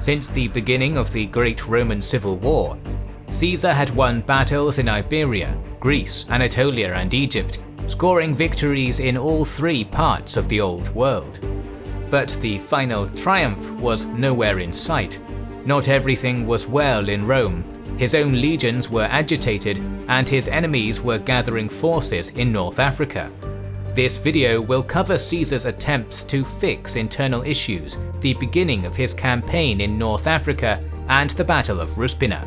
Since the beginning of the Great Roman Civil War, Caesar had won battles in Iberia, Greece, Anatolia and Egypt, scoring victories in all three parts of the Old World. But the final triumph was nowhere in sight. Not everything was well in Rome. His own legions were agitated, and his enemies were gathering forces in North Africa. This video will cover Caesar's attempts to fix internal issues, the beginning of his campaign in North Africa, and the Battle of Ruspina.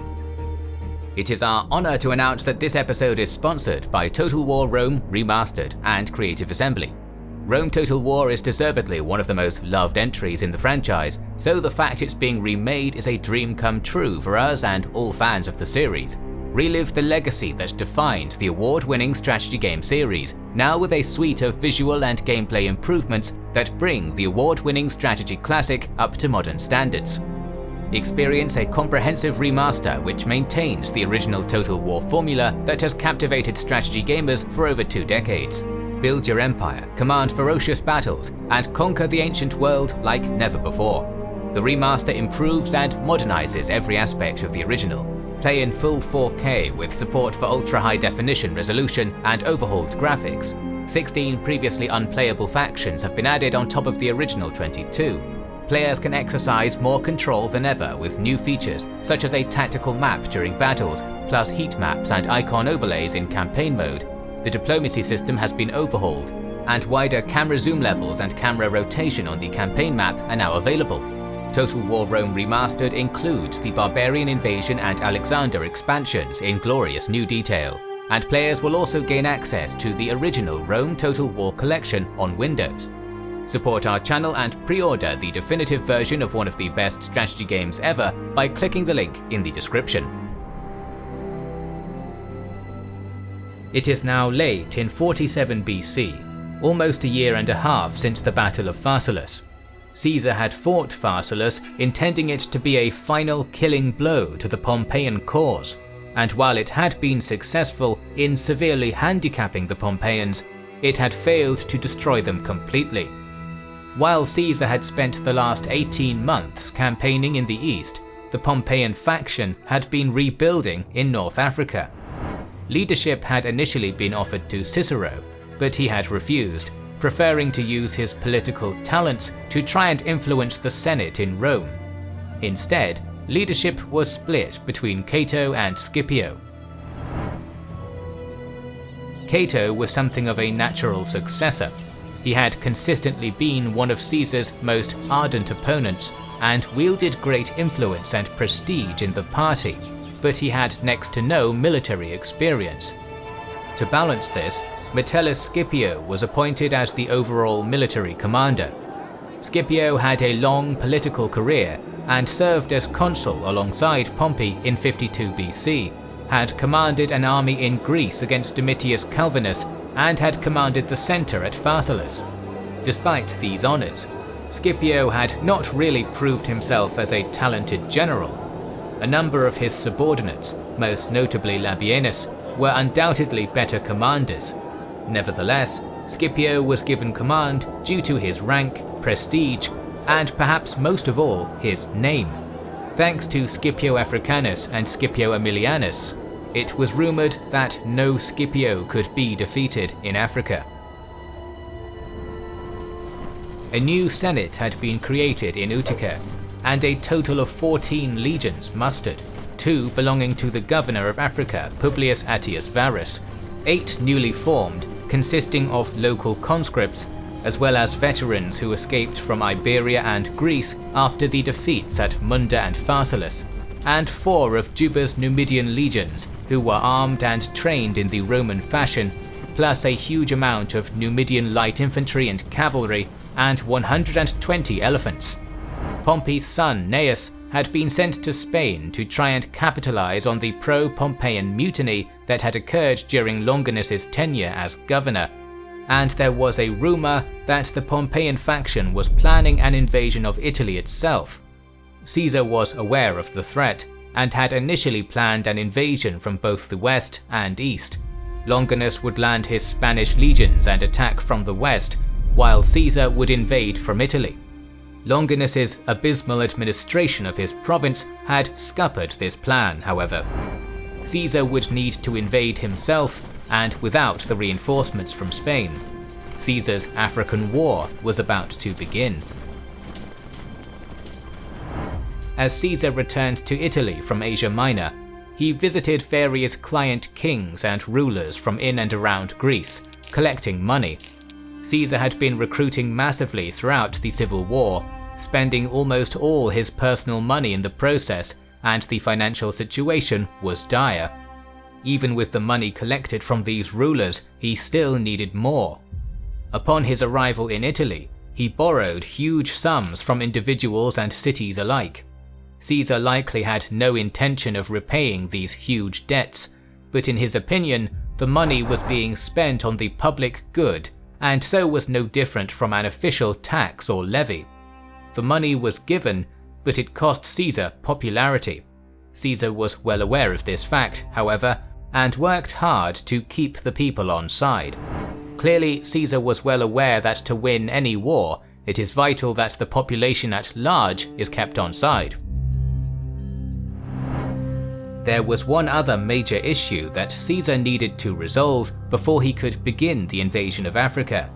It is our honor to announce that this episode is sponsored by Total War Rome Remastered and Creative Assembly. Rome Total War is deservedly one of the most loved entries in the franchise, so the fact it's being remade is a dream come true for us and all fans of the series. Relive the legacy that defined the award-winning strategy game series, now with a suite of visual and gameplay improvements that bring the award-winning strategy classic up to modern standards. Experience a comprehensive remaster which maintains the original Total War formula that has captivated strategy gamers for over 2 decades. Build your empire, command ferocious battles, and conquer the ancient world like never before. The remaster improves and modernizes every aspect of the original. Play in full 4K with support for ultra-high definition resolution and overhauled graphics. 16 previously unplayable factions have been added on top of the original 22. Players can exercise more control than ever with new features such as a tactical map during battles, plus heat maps and icon overlays in campaign mode. The diplomacy system has been overhauled, and wider camera zoom levels and camera rotation on the campaign map are now available. Total War Rome Remastered includes the Barbarian Invasion and Alexander expansions in glorious new detail, and players will also gain access to the original Rome Total War collection on Windows. Support our channel and pre-order the definitive version of one of the best strategy games ever by clicking the link in the description. It is now late in 47 BC, almost a year and a half since the Battle of Pharsalia. Caesar had fought Pharsalia intending it to be a final killing blow to the Pompeian cause, and while it had been successful in severely handicapping the Pompeians, it had failed to destroy them completely. While Caesar had spent the last 18 months campaigning in the east, the Pompeian faction had been rebuilding in North Africa. Leadership had initially been offered to Cicero, but he had refused, preferring to use his political talents to try and influence the Senate in Rome. Instead, leadership was split between Cato and Scipio. Cato was something of a natural successor. He had consistently been one of Caesar's most ardent opponents and wielded great influence and prestige in the party, but he had next to no military experience. To balance this, Metellus Scipio was appointed as the overall military commander. Scipio had a long political career and served as consul alongside Pompey in 52 BC, had commanded an army in Greece against Domitius Calvinus, and had commanded the centre at Pharsalia. Despite these honours, Scipio had not really proved himself as a talented general. A number of his subordinates, most notably Labienus, were undoubtedly better commanders. Nevertheless, Scipio was given command due to his rank, prestige, and perhaps most of all, his name. Thanks to Scipio Africanus and Scipio Aemilianus, it was rumoured that no Scipio could be defeated in Africa. A new senate had been created in Utica, and a total of 14 legions mustered, 2 belonging to the governor of Africa, Publius Attius Varus, 8 newly formed, consisting of local conscripts, as well as veterans who escaped from Iberia and Greece after the defeats at Munda and Pharsalia, and 4 of Juba's Numidian legions, who were armed and trained in the Roman fashion, plus a huge amount of Numidian light infantry and cavalry, and 120 elephants. Pompey's son Gnaeus had been sent to Spain to try and capitalize on the pro-Pompeian mutiny that had occurred during Longinus's tenure as governor, and there was a rumour that the Pompeian faction was planning an invasion of Italy itself. Caesar was aware of the threat, and had initially planned an invasion from both the west and east. Longinus would land his Spanish legions and attack from the west, while Caesar would invade from Italy. Longinus's abysmal administration of his province had scuppered this plan, however. Caesar would need to invade himself, and without the reinforcements from Spain. Caesar's African War was about to begin. As Caesar returned to Italy from Asia Minor, he visited various client kings and rulers from in and around Greece, collecting money. Caesar had been recruiting massively throughout the civil war, spending almost all his personal money in the process, and the financial situation was dire. Even with the money collected from these rulers, he still needed more. Upon his arrival in Italy, he borrowed huge sums from individuals and cities alike. Caesar likely had no intention of repaying these huge debts, but in his opinion, the money was being spent on the public good, and so was no different from an official tax or levy. The money was given, but it cost Caesar popularity. Caesar was well aware of this fact, however, and worked hard to keep the people on side. Clearly, Caesar was well aware that to win any war, it is vital that the population at large is kept on side. There was one other major issue that Caesar needed to resolve before he could begin the invasion of Africa.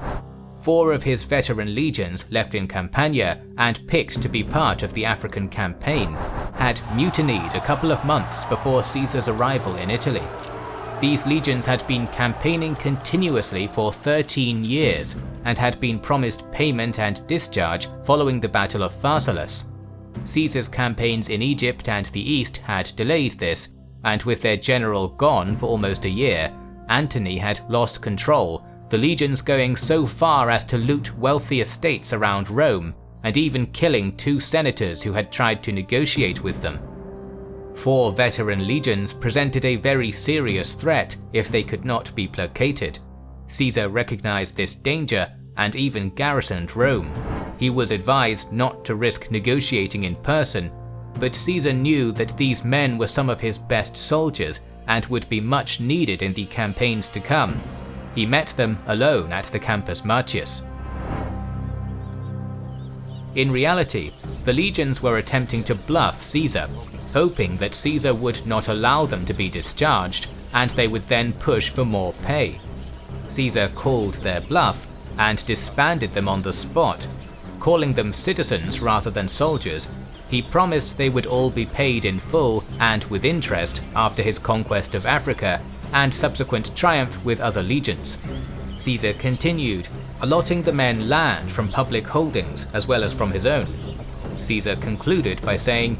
4 of his veteran legions left in Campania and picked to be part of the African campaign had mutinied a couple of months before Caesar's arrival in Italy. These legions had been campaigning continuously for 13 years and had been promised payment and discharge following the Battle of Pharsalia. Caesar's campaigns in Egypt and the East had delayed this, and with their general gone for almost a year, Antony had lost control, the legions going so far as to loot wealthy estates around Rome, and even killing 2 senators who had tried to negotiate with them. 4 veteran legions presented a very serious threat if they could not be placated. Caesar recognized this danger and even garrisoned Rome. He was advised not to risk negotiating in person, but Caesar knew that these men were some of his best soldiers and would be much needed in the campaigns to come. He met them alone at the Campus Martius. In reality, the legions were attempting to bluff Caesar, hoping that Caesar would not allow them to be discharged, and they would then push for more pay. Caesar called their bluff and disbanded them on the spot. Calling them citizens rather than soldiers, he promised they would all be paid in full and with interest after his conquest of Africa and subsequent triumph with other legions. Caesar continued, allotting the men land from public holdings as well as from his own. Caesar concluded by saying,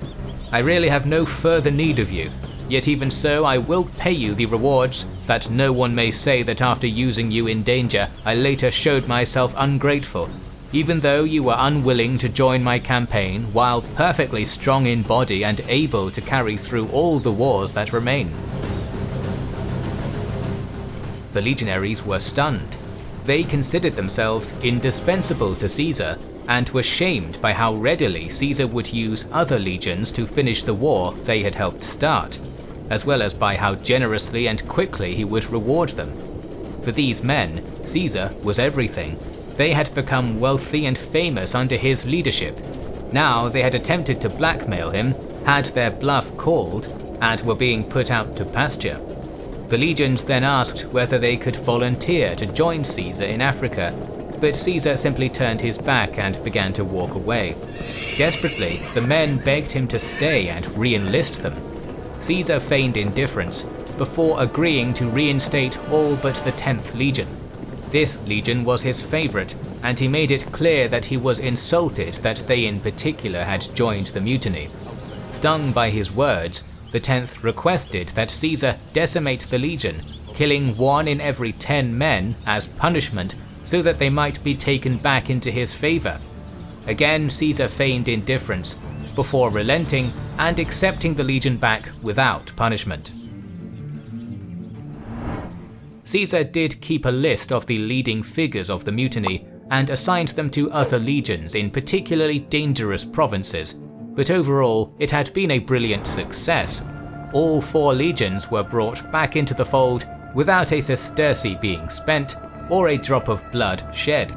"I really have no further need of you, yet even so I will pay you the rewards, that no one may say that after using you in danger I later showed myself ungrateful, even though you were unwilling to join my campaign while perfectly strong in body and able to carry through all the wars that remain." The legionaries were stunned. They considered themselves indispensable to Caesar and were shamed by how readily Caesar would use other legions to finish the war they had helped start, as well as by how generously and quickly he would reward them. For these men, Caesar was everything. They had become wealthy and famous under his leadership. Now they had attempted to blackmail him, had their bluff called, and were being put out to pasture. The legions then asked whether they could volunteer to join Caesar in Africa, but Caesar simply turned his back and began to walk away. Desperately, the men begged him to stay and re-enlist them. Caesar feigned indifference before agreeing to reinstate all but the 10th Legion. This legion was his favourite, and he made it clear that he was insulted that they in particular had joined the mutiny. Stung by his words, the 10th requested that Caesar decimate the legion, killing 1 in every 10 men as punishment so that they might be taken back into his favour. Again, Caesar feigned indifference, before relenting and accepting the legion back without punishment. Caesar did keep a list of the leading figures of the mutiny and assigned them to other legions in particularly dangerous provinces, but overall it had been a brilliant success. All 4 legions were brought back into the fold without a sesterce being spent or a drop of blood shed.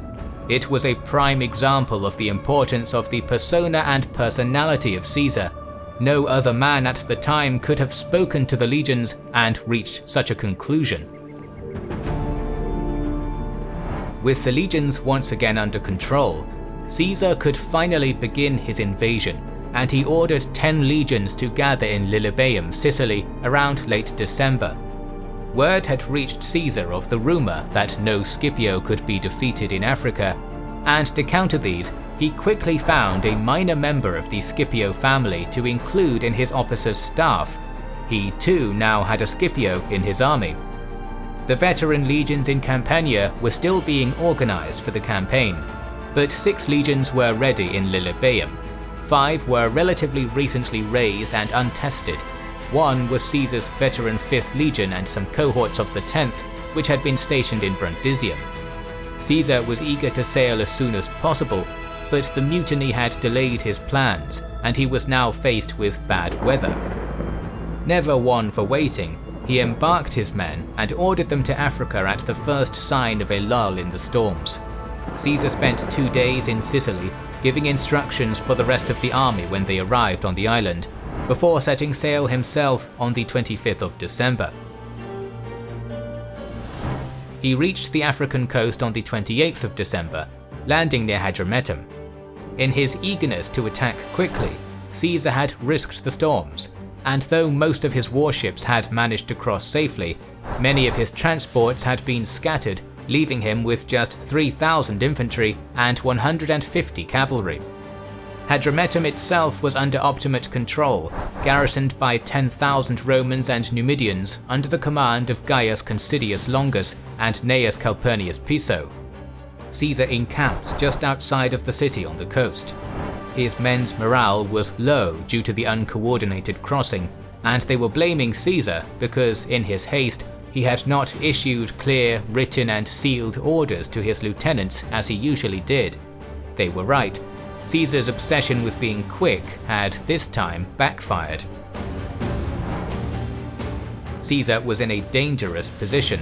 It was a prime example of the importance of the persona and personality of Caesar. No other man at the time could have spoken to the legions and reached such a conclusion. With the legions once again under control, Caesar could finally begin his invasion, and he ordered 10 legions to gather in Lilybaeum, Sicily, around late December. Word had reached Caesar of the rumour that no Scipio could be defeated in Africa, and to counter these, he quickly found a minor member of the Scipio family to include in his officer's staff. He too now had a Scipio in his army. The veteran legions in Campania were still being organised for the campaign, but 6 legions were ready in Lilybaeum. 5 were relatively recently raised and untested. 1 was Caesar's veteran 5th Legion and some cohorts of the 10th, which had been stationed in Brundisium. Caesar was eager to sail as soon as possible, but the mutiny had delayed his plans, and he was now faced with bad weather. Never one for waiting, he embarked his men and ordered them to Africa at the first sign of a lull in the storms. Caesar spent 2 days in Sicily, giving instructions for the rest of the army when they arrived on the island, before setting sail himself on the 25th of December. He reached the African coast on the 28th of December, landing near Hadrumetum. In his eagerness to attack quickly, Caesar had risked the storms, and though most of his warships had managed to cross safely, many of his transports had been scattered, leaving him with just 3,000 infantry and 150 cavalry. Hadrumetum itself was under Optimate control, garrisoned by 10,000 Romans and Numidians under the command of Gaius Considius Longus and Gnaeus Calpurnius Piso. Caesar encamped just outside of the city on the coast. His men's morale was low due to the uncoordinated crossing, and they were blaming Caesar because, in his haste, he had not issued clear, written and sealed orders to his lieutenants as he usually did. They were right. Caesar's obsession with being quick had this time backfired. Caesar was in a dangerous position.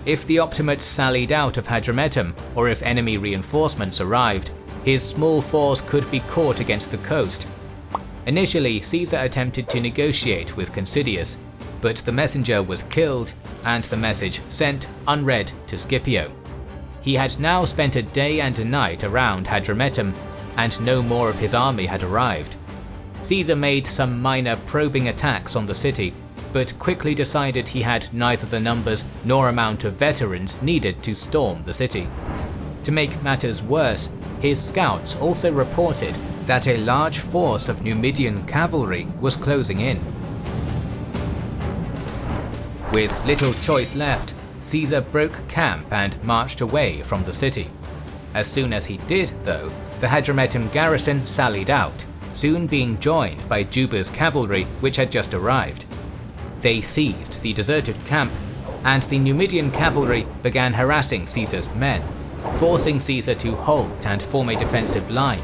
If the Optimates sallied out of Hadrumetum, or if enemy reinforcements arrived, his small force could be caught against the coast. Initially, Caesar attempted to negotiate with Considius, but the messenger was killed and the message sent unread to Scipio. He had now spent a day and a night around Hadrumetum, and no more of his army had arrived. Caesar made some minor probing attacks on the city, but quickly decided he had neither the numbers nor amount of veterans needed to storm the city. To make matters worse, his scouts also reported that a large force of Numidian cavalry was closing in. With little choice left, Caesar broke camp and marched away from the city. As soon as he did, though, the Hadrumetum garrison sallied out, soon being joined by Juba's cavalry, which had just arrived. They seized the deserted camp, and the Numidian cavalry began harassing Caesar's men, forcing Caesar to halt and form a defensive line.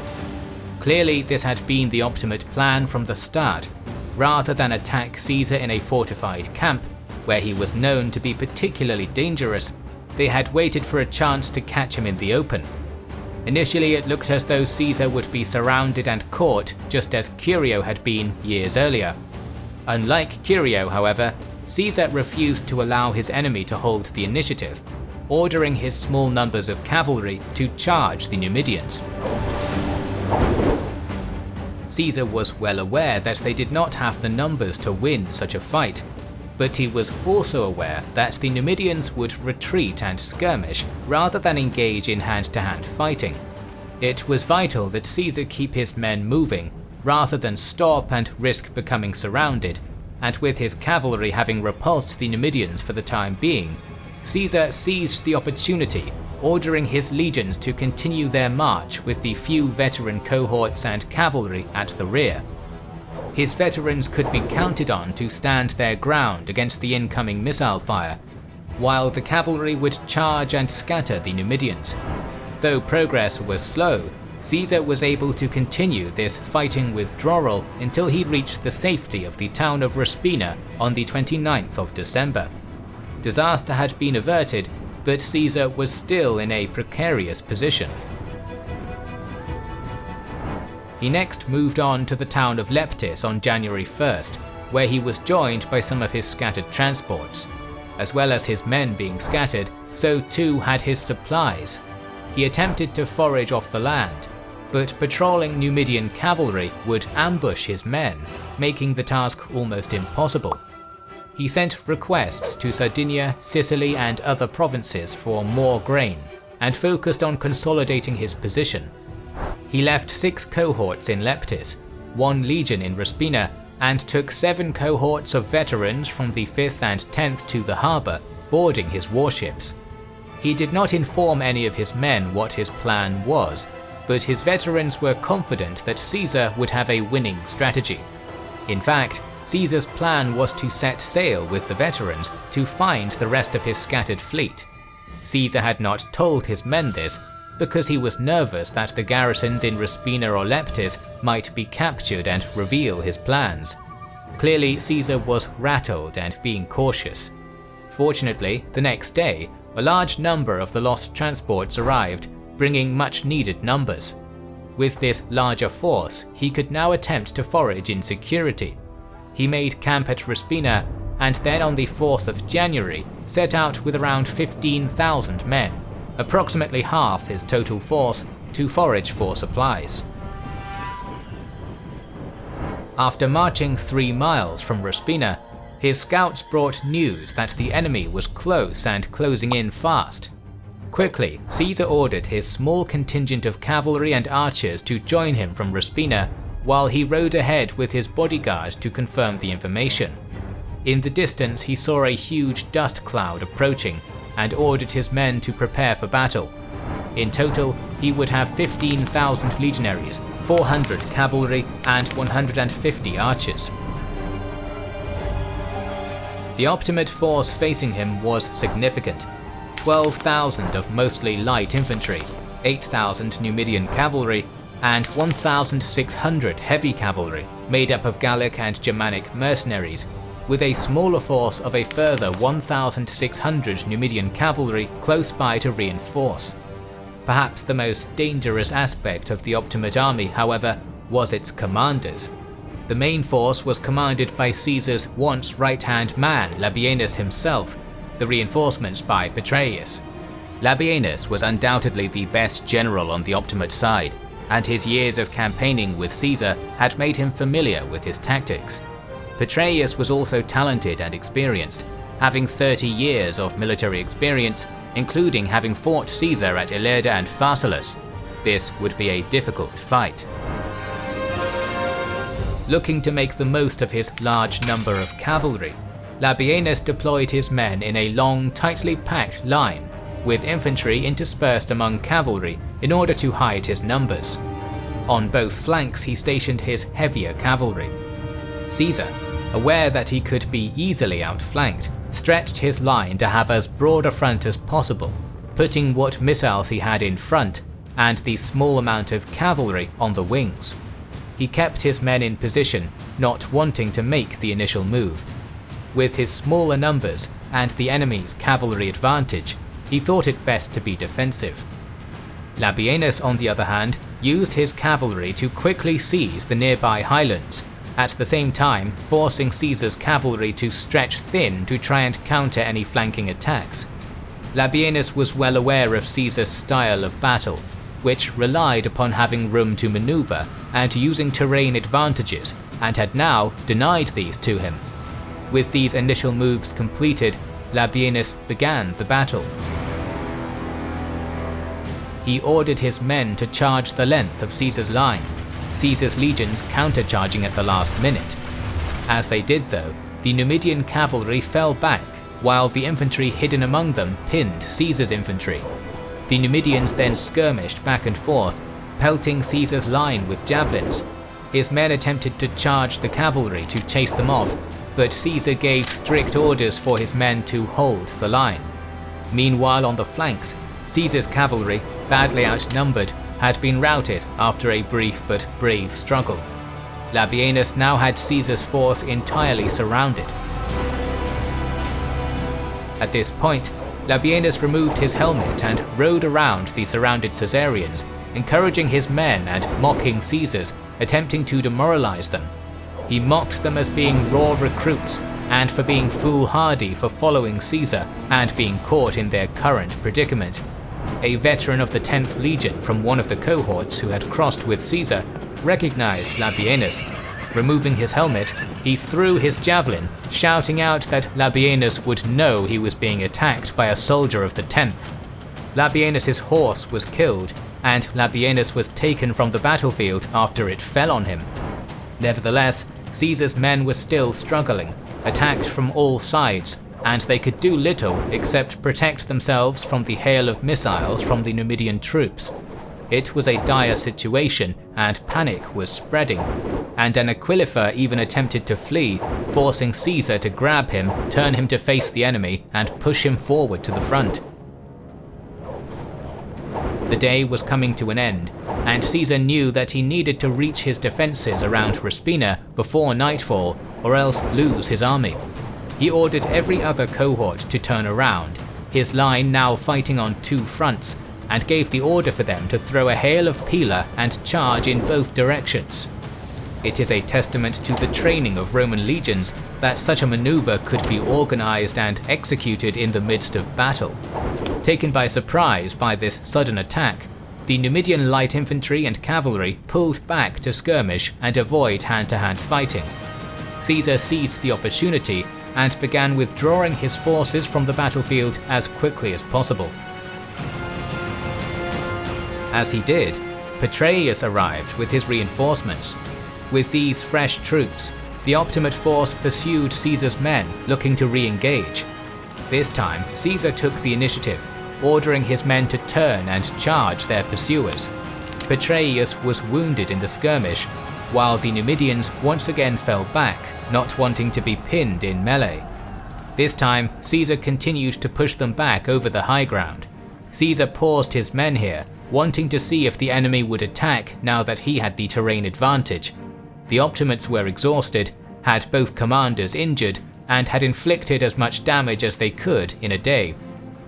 Clearly, this had been the Optimate plan from the start. Rather than attack Caesar in a fortified camp, where he was known to be particularly dangerous, they had waited for a chance to catch him in the open. Initially, it looked as though Caesar would be surrounded and caught, just as Curio had been years earlier. Unlike Curio, however, Caesar refused to allow his enemy to hold the initiative, ordering his small numbers of cavalry to charge the Numidians. Caesar was well aware that they did not have the numbers to win such a fight, but he was also aware that the Numidians would retreat and skirmish rather than engage in hand-to-hand fighting. It was vital that Caesar keep his men moving rather than stop and risk becoming surrounded, and with his cavalry having repulsed the Numidians for the time being, Caesar seized the opportunity, ordering his legions to continue their march with the few veteran cohorts and cavalry at the rear. His veterans could be counted on to stand their ground against the incoming missile fire, while the cavalry would charge and scatter the Numidians. Though progress was slow, Caesar was able to continue this fighting withdrawal until he reached the safety of the town of Ruspina on the 29th of December. Disaster had been averted, but Caesar was still in a precarious position. He next moved on to the town of Leptis on January 1st, where he was joined by some of his scattered transports. As well as his men being scattered, so too had his supplies. He attempted to forage off the land, but patrolling Numidian cavalry would ambush his men, making the task almost impossible. He sent requests to Sardinia, Sicily and other provinces for more grain, and focused on consolidating his position. He left 6 cohorts in Leptis, 1 legion in Ruspina, and took 7 cohorts of veterans from the 5th and 10th to the harbour, boarding his warships. He did not inform any of his men what his plan was, but his veterans were confident that Caesar would have a winning strategy. In fact, Caesar's plan was to set sail with the veterans to find the rest of his scattered fleet. Caesar had not told his men this because he was nervous that the garrisons in Ruspina or Leptis might be captured and reveal his plans. Clearly, Caesar was rattled and being cautious. Fortunately, the next day, a large number of the lost transports arrived, bringing much-needed numbers. With this larger force, he could now attempt to forage in security. He made camp at Ruspina, and then on the 4th of January set out with around 15,000 men, approximately half his total force, to forage for supplies. After marching 3 miles from Ruspina, his scouts brought news that the enemy was close and closing in fast. Quickly, Caesar ordered his small contingent of cavalry and archers to join him from Ruspina, while he rode ahead with his bodyguard to confirm the information. In the distance he saw a huge dust cloud approaching, and ordered his men to prepare for battle. In total, he would have 15,000 legionaries, 400 cavalry and 150 archers. The Optimate force facing him was significant. 12,000 of mostly light infantry, 8,000 Numidian cavalry, and 1,600 heavy cavalry, made up of Gallic and Germanic mercenaries, with a smaller force of a further 1,600 Numidian cavalry close by to reinforce. Perhaps the most dangerous aspect of the Optimate army, however, was its commanders. The main force was commanded by Caesar's once right-hand man Labienus himself, the reinforcements by Petreius. Labienus was undoubtedly the best general on the Optimate side, and his years of campaigning with Caesar had made him familiar with his tactics. Petreius was also talented and experienced, having 30 years of military experience, including having fought Caesar at Ilerda and Pharsalia. This would be a difficult fight. Looking to make the most of his large number of cavalry, Labienus deployed his men in a long, tightly packed line, with infantry interspersed among cavalry in order to hide his numbers. On both flanks he stationed his heavier cavalry. Caesar, aware that he could be easily outflanked, stretched his line to have as broad a front as possible, putting what missiles he had in front and the small amount of cavalry on the wings. He kept his men in position, not wanting to make the initial move. With his smaller numbers and the enemy's cavalry advantage, he thought it best to be defensive. Labienus, on the other hand, used his cavalry to quickly seize the nearby highlands, at the same time forcing Caesar's cavalry to stretch thin to try and counter any flanking attacks. Labienus was well aware of Caesar's style of battle, which relied upon having room to maneuver and using terrain advantages, and had now denied these to him. With these initial moves completed, Labienus began the battle. He ordered his men to charge the length of Caesar's line, Caesar's legions countercharging at the last minute. As they did though, the Numidian cavalry fell back, while the infantry hidden among them pinned Caesar's infantry. The Numidians then skirmished back and forth, pelting Caesar's line with javelins. His men attempted to charge the cavalry to chase them off, but Caesar gave strict orders for his men to hold the line. Meanwhile on the flanks, Caesar's cavalry, badly outnumbered, had been routed after a brief but brave struggle. Labienus now had Caesar's force entirely surrounded. At this point, Labienus removed his helmet and rode around the surrounded Caesarians, encouraging his men and mocking Caesar's, attempting to demoralize them. He mocked them as being raw recruits and for being foolhardy for following Caesar and being caught in their current predicament. A veteran of the 10th Legion from one of the cohorts who had crossed with Caesar recognized Labienus. Removing his helmet, he threw his javelin, shouting out that Labienus would know he was being attacked by a soldier of the 10th. Labienus's horse was killed, and Labienus was taken from the battlefield after it fell on him. Nevertheless, Caesar's men were still struggling, attacked from all sides, and they could do little except protect themselves from the hail of missiles from the Numidian troops. It was a dire situation, and panic was spreading, and an Aquilifer even attempted to flee, forcing Caesar to grab him, turn him to face the enemy, and push him forward to the front. The day was coming to an end, and Caesar knew that he needed to reach his defences around Ruspina before nightfall, or else lose his army. He ordered every other cohort to turn around, his line now fighting on two fronts, and gave the order for them to throw a hail of pila and charge in both directions. It is a testament to the training of Roman legions that such a maneuver could be organized and executed in the midst of battle. Taken by surprise by this sudden attack, the Numidian light infantry and cavalry pulled back to skirmish and avoid hand-to-hand fighting. Caesar seized the opportunity and began withdrawing his forces from the battlefield as quickly as possible. As he did, Petreius arrived with his reinforcements. With these fresh troops, the Optimate force pursued Caesar's men, looking to re-engage. This time, Caesar took the initiative, ordering his men to turn and charge their pursuers. Petreius was wounded in the skirmish, while the Numidians once again fell back, not wanting to be pinned in melee. This time, Caesar continued to push them back over the high ground. Caesar paused his men here, wanting to see if the enemy would attack now that he had the terrain advantage. The Optimates were exhausted, had both commanders injured, and had inflicted as much damage as they could in a day.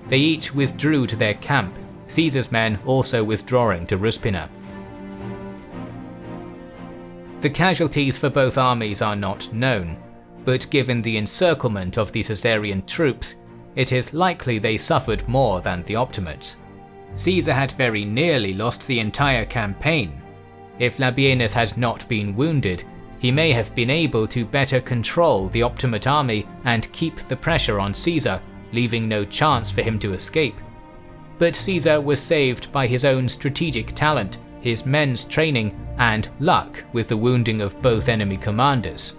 They each withdrew to their camp, Caesar's men also withdrawing to Ruspina. The casualties for both armies are not known, but given the encirclement of the Caesarian troops, it is likely they suffered more than the Optimates. Caesar had very nearly lost the entire campaign. If Labienus had not been wounded, he may have been able to better control the Optimate army and keep the pressure on Caesar, leaving no chance for him to escape. But Caesar was saved by his own strategic talent, his men's training, and luck with the wounding of both enemy commanders.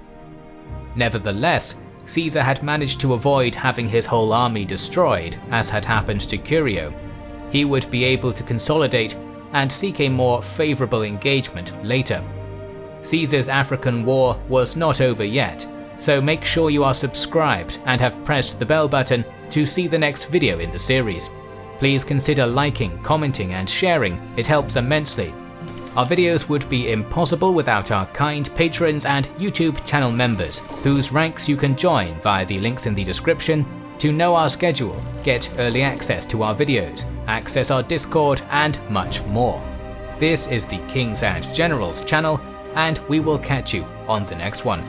Nevertheless, Caesar had managed to avoid having his whole army destroyed, as had happened to Curio. He would be able to consolidate and seek a more favourable engagement later. Caesar's African war was not over yet, so make sure you are subscribed and have pressed the bell button to see the next video in the series. Please consider liking, commenting and sharing, it helps immensely. Our videos would be impossible without our kind patrons and YouTube channel members, whose ranks you can join via the links in the description to know our schedule, get early access to our videos, access our Discord, and much more. This is the Kings and Generals channel, and we will catch you on the next one.